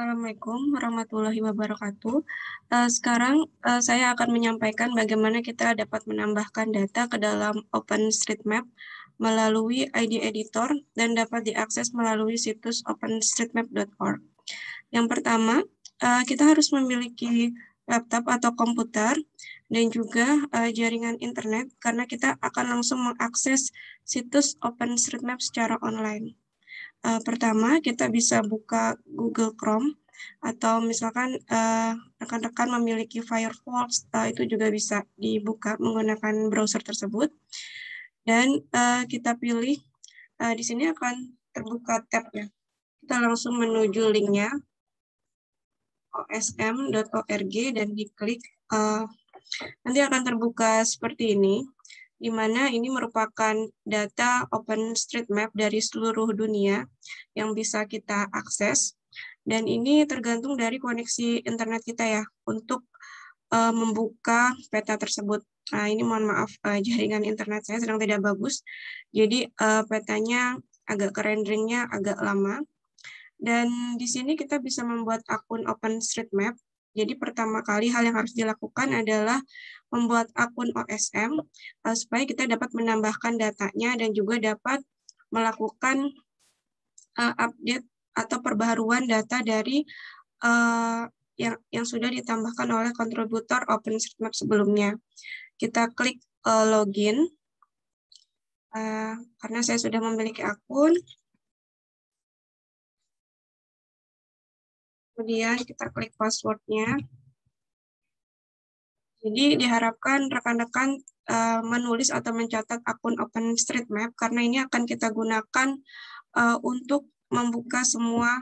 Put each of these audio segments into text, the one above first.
Assalamualaikum warahmatullahi wabarakatuh. Sekarang saya akan menyampaikan bagaimana kita dapat menambahkan data ke dalam OpenStreetMap melalui ID Editor dan dapat diakses melalui situs openstreetmap.org. Yang pertama, kita harus memiliki laptop atau komputer dan juga jaringan internet karena kita akan langsung mengakses situs OpenStreetMap secara online. Pertama, kita bisa buka Google Chrome, atau misalkan rekan-rekan memiliki Firefox, itu juga bisa dibuka menggunakan browser tersebut. Dan kita pilih, di sini akan terbuka tab-nya. Kita langsung menuju linknya, osm.org, dan diklik. Nanti akan terbuka seperti ini, di mana ini merupakan data OpenStreetMap dari seluruh dunia yang bisa kita akses. Dan ini tergantung dari koneksi internet kita ya, untuk membuka peta tersebut. Nah, ini mohon maaf, jaringan internet saya sedang tidak bagus. Jadi petanya agak renderingnya agak lama. Dan di sini kita bisa membuat akun OpenStreetMap. Jadi pertama kali hal yang harus dilakukan adalah membuat akun OSM supaya kita dapat menambahkan datanya dan juga dapat melakukan update atau perbaharuan data dari yang sudah ditambahkan oleh kontributor OpenStreetMap sebelumnya. Kita klik login karena saya sudah memiliki akun. Kemudian kita klik password-nya. Jadi diharapkan rekan-rekan menulis atau mencatat akun OpenStreetMap karena ini akan kita gunakan untuk membuka semua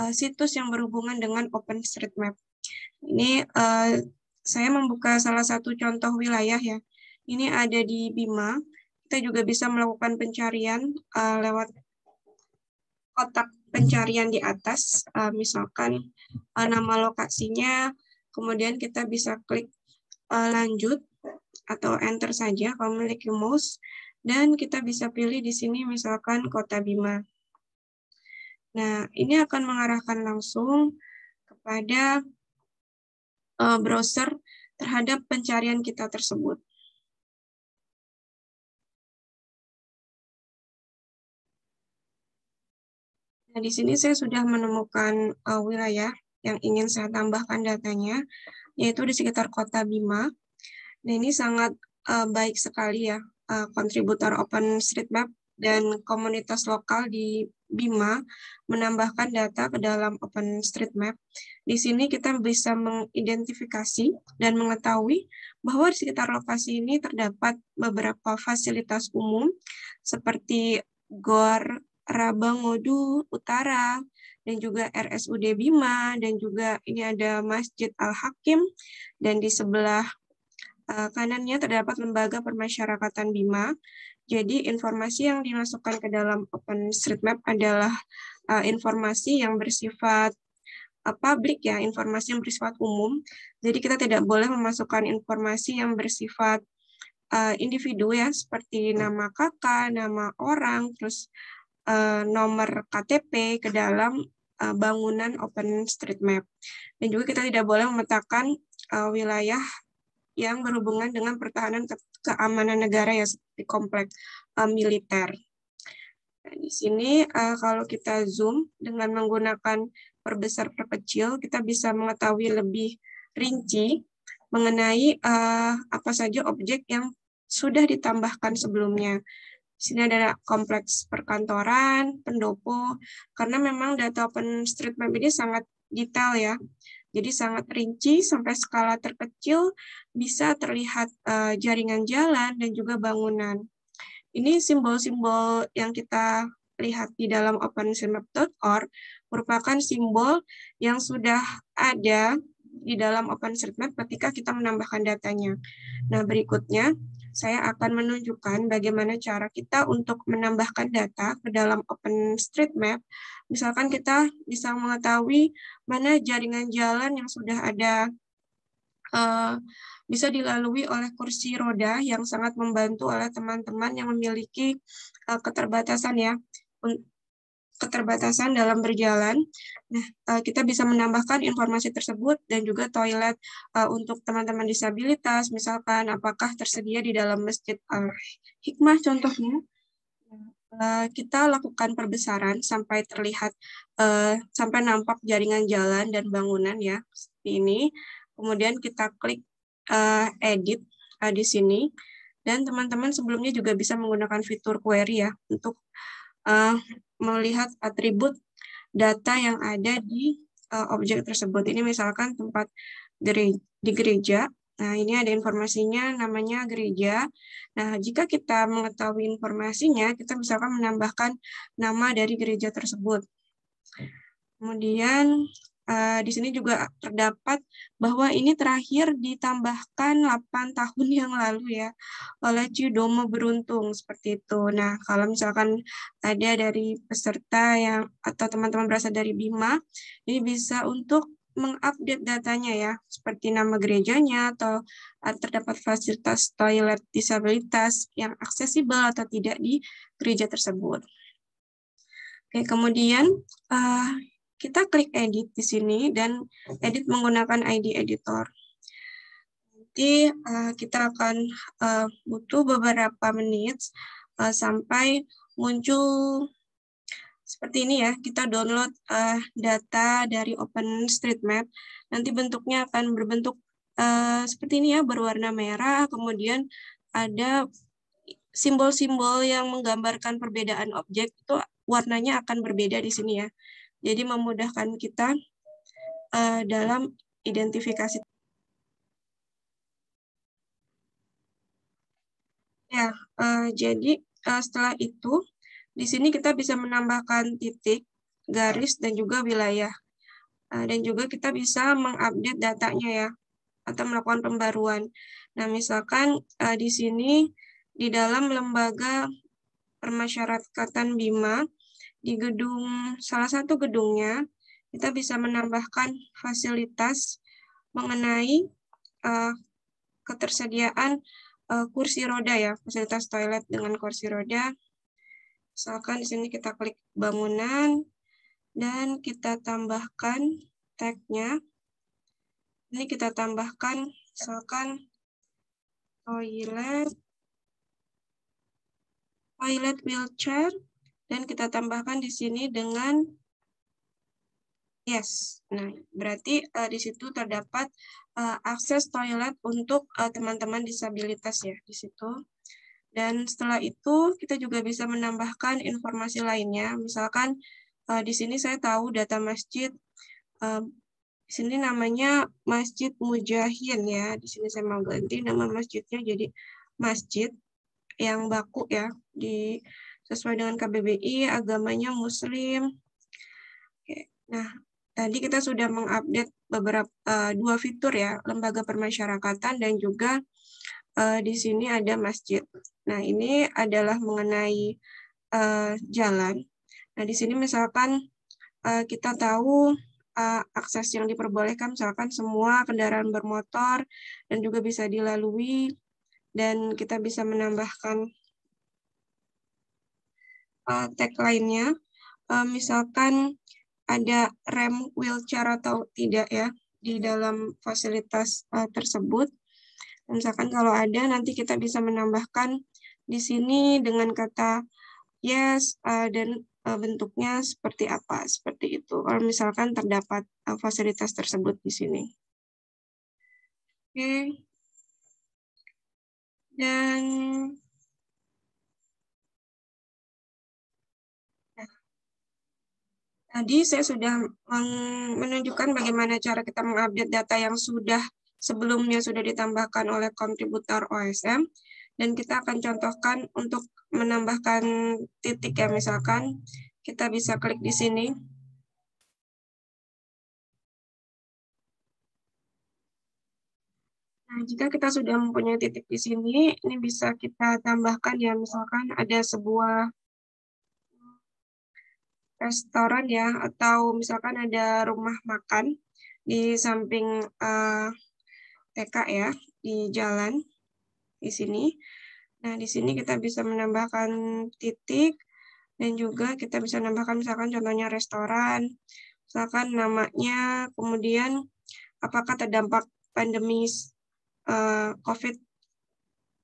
situs yang berhubungan dengan OpenStreetMap. Ini saya membuka salah satu contoh wilayah ya. Ini ada di Bima. Kita juga bisa melakukan pencarian lewat kotak pencarian di atas, misalkan nama lokasinya, kemudian kita bisa klik lanjut atau enter saja kalau memiliki mouse, dan kita bisa pilih di sini misalkan Kota Bima. Nah, ini akan mengarahkan langsung kepada browser terhadap pencarian kita tersebut. Nah, di sini saya sudah menemukan wilayah yang ingin saya tambahkan datanya, yaitu di sekitar Kota Bima. Nah, ini sangat baik sekali ya, kontributor OpenStreetMap dan komunitas lokal di Bima menambahkan data ke dalam OpenStreetMap. Di sini kita bisa mengidentifikasi dan mengetahui bahwa di sekitar lokasi ini terdapat beberapa fasilitas umum seperti GOR Rabangodu Utara, dan juga RSUD Bima, dan juga ini ada Masjid Al-Hakim, dan di sebelah kanannya terdapat lembaga permasyarakatan Bima. Jadi informasi yang dimasukkan ke dalam OpenStreetMap adalah informasi yang bersifat publik ya, informasi yang bersifat umum. Jadi kita tidak boleh memasukkan informasi yang bersifat individu ya, seperti nama kakak, nama orang, terus nomor KTP ke dalam bangunan OpenStreetMap. Dan juga kita tidak boleh memetakan wilayah yang berhubungan dengan pertahanan keamanan negara ya, seperti komplek militer. Nah, di sini kalau kita zoom dengan menggunakan perbesar perkecil, kita bisa mengetahui lebih rinci mengenai apa saja objek yang sudah ditambahkan sebelumnya. Di sini ada kompleks perkantoran, pendopo, karena memang data OpenStreetMap ini sangat detail ya. Jadi sangat rinci sampai skala terkecil bisa terlihat jaringan jalan dan juga bangunan. Ini simbol-simbol yang kita lihat di dalam openstreetmap.org merupakan simbol yang sudah ada di dalam OpenStreetMap ketika kita menambahkan datanya. Nah, berikutnya saya akan menunjukkan bagaimana cara kita untuk menambahkan data ke dalam OpenStreetMap. Misalkan kita bisa mengetahui mana jaringan jalan yang sudah ada bisa dilalui oleh kursi roda yang sangat membantu oleh teman-teman yang memiliki keterbatasan ya. keterbatasan dalam berjalan. Nah, kita bisa menambahkan informasi tersebut dan juga toilet untuk teman-teman disabilitas, misalkan apakah tersedia di dalam Masjid Al-Hikmah contohnya. Kita lakukan perbesaran sampai terlihat, sampai nampak jaringan jalan dan bangunan ya, seperti ini. Kemudian kita klik edit di sini. Dan teman-teman sebelumnya juga bisa menggunakan fitur query ya, untuk melihat atribut data yang ada di objek tersebut. Ini misalkan tempat di gereja. Nah, ini ada informasinya, namanya gereja. Nah, jika kita mengetahui informasinya, kita misalkan menambahkan nama dari gereja tersebut. Kemudian, di sini juga terdapat bahwa ini terakhir ditambahkan 8 tahun yang lalu ya, oleh Ciudomo Beruntung, seperti itu. Nah, kalau misalkan ada dari peserta yang atau teman-teman berasal dari BIMA, ini bisa untuk mengupdate datanya ya, seperti nama gerejanya atau terdapat fasilitas toilet disabilitas yang aksesibel atau tidak di gereja tersebut. Oke, kemudian kita klik edit di sini dan edit menggunakan ID editor. Nanti kita akan butuh beberapa menit sampai muncul seperti ini ya. Kita download data dari OpenStreetMap. Nanti bentuknya akan berbentuk seperti ini ya, berwarna merah. Kemudian ada simbol-simbol yang menggambarkan perbedaan objek, itu warnanya akan berbeda di sini ya. Jadi memudahkan kita dalam identifikasi. Ya, jadi setelah itu, di sini kita bisa menambahkan titik, garis, dan juga wilayah. Dan juga kita bisa mengupdate datanya ya, atau melakukan pembaruan. Nah, misalkan di sini, di dalam lembaga permasyarakatan BIMA, di gedung, salah satu gedungnya, kita bisa menambahkan fasilitas mengenai ketersediaan kursi roda ya, fasilitas toilet dengan kursi roda. Misalkan di sini kita klik bangunan dan kita tambahkan tag-nya. Ini kita tambahkan misalkan toilet wheelchair, dan kita tambahkan di sini dengan yes. Nah, berarti di situ terdapat akses toilet untuk teman-teman disabilitas ya di situ. Dan setelah itu kita juga bisa menambahkan informasi lainnya. Misalkan di sini saya tahu data masjid. Di sini namanya Masjid Mujahin ya. Di sini saya mau ganti nama masjidnya jadi masjid yang baku ya, sesuai dengan KBBI, agamanya Muslim. Oke. Nah, tadi kita sudah mengupdate beberapa dua fitur ya, lembaga permasyarakatan dan juga di sini ada masjid. Nah, ini adalah mengenai jalan. Nah, di sini misalkan kita tahu akses yang diperbolehkan, misalkan semua kendaraan bermotor dan juga bisa dilalui, dan kita bisa menambahkan tag lainnya, misalkan ada rem wheelchair atau tidak ya di dalam fasilitas tersebut. Misalkan kalau ada, nanti kita bisa menambahkan di sini dengan kata yes dan bentuknya seperti apa, seperti itu. Kalau misalkan terdapat fasilitas tersebut di sini. Oke. Dan tadi saya sudah menunjukkan bagaimana cara kita mengupdate data yang sebelumnya sudah ditambahkan oleh kontributor OSM, dan kita akan contohkan untuk menambahkan titik ya, misalkan kita bisa klik di sini. Nah, jika kita sudah mempunyai titik di sini, ini bisa kita tambahkan ya, misalkan ada sebuah restoran ya, atau misalkan ada rumah makan di samping TK ya, di jalan di sini. Nah, di sini kita bisa menambahkan titik, Dan juga kita bisa nambahkan misalkan contohnya restoran, misalkan namanya, kemudian apakah terdampak pandemi COVID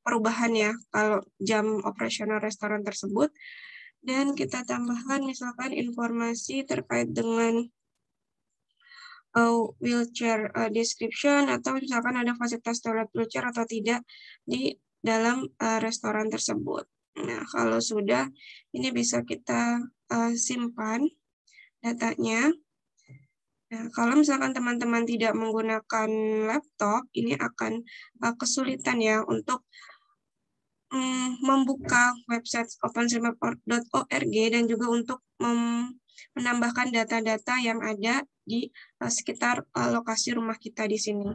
perubahan ya kalau jam operasional restoran tersebut. Dan kita tambahkan misalkan informasi terkait dengan wheelchair description, atau misalkan ada fasilitas toilet wheelchair atau tidak di dalam restoran tersebut. Nah, kalau sudah, ini bisa kita simpan datanya. Nah, kalau misalkan teman-teman tidak menggunakan laptop, ini akan kesulitan ya untuk membuka website openstreetmap.org dan juga untuk menambahkan data-data yang ada di sekitar lokasi rumah kita di sini.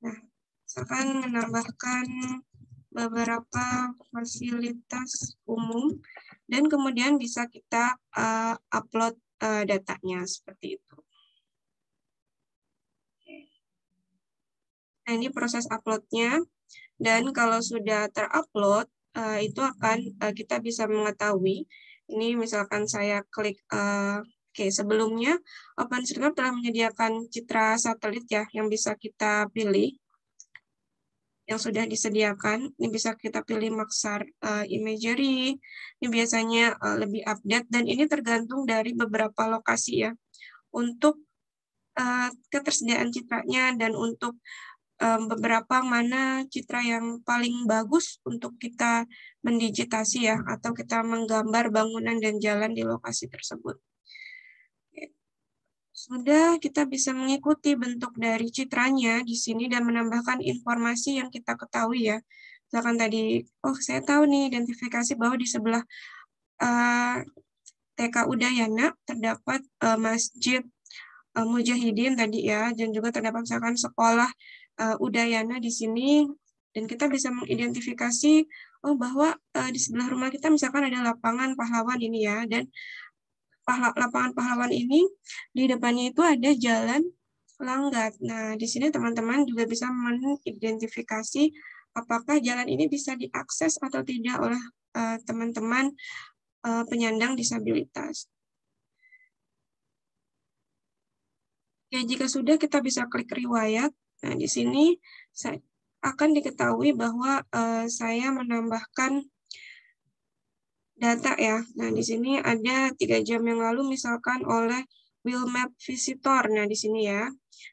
Nah, misalkan menambahkan beberapa fasilitas umum dan kemudian bisa kita upload datanya seperti itu. Nah, ini proses uploadnya. Dan kalau sudah terupload, itu akan kita bisa mengetahui. Ini misalkan saya klik, sebelumnya OpenStreetMap telah menyediakan citra satelit ya, yang bisa kita pilih, yang sudah disediakan. Ini bisa kita pilih Maxar Imagery. Ini biasanya lebih update, dan ini tergantung dari beberapa lokasi ya. Untuk ketersediaan citranya dan untuk beberapa mana citra yang paling bagus untuk kita mendigitasi ya, atau kita menggambar bangunan dan jalan di lokasi tersebut. Sudah, kita bisa mengikuti bentuk dari citranya di sini dan menambahkan informasi yang kita ketahui ya. Misalkan tadi, oh saya tahu nih identifikasi bahwa di sebelah TK Udayana terdapat Masjid Mujahidin tadi ya, dan juga terdapat misalkan sekolah Udayana di sini, dan kita bisa mengidentifikasi bahwa di sebelah rumah kita misalkan ada lapangan pahlawan ini ya, dan lapangan pahlawan ini di depannya itu ada jalan Langgat. Nah, di sini teman-teman juga bisa mengidentifikasi apakah jalan ini bisa diakses atau tidak oleh teman-teman penyandang disabilitas. Ya, jika sudah, kita bisa klik riwayat. Nah, di sini akan diketahui bahwa saya menambahkan data ya. Nah, di sini ada 3 jam yang lalu misalkan oleh Willmap Visitor. Nah, di sini ya.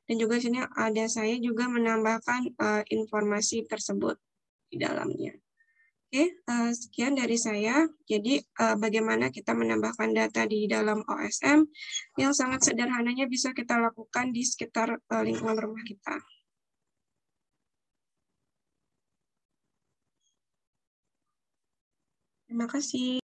Dan juga di sini ada saya juga menambahkan informasi tersebut di dalamnya. Oke, sekian dari saya. Jadi, bagaimana kita menambahkan data di dalam OSM yang sangat sederhananya bisa kita lakukan di sekitar lingkungan rumah kita. Terima kasih.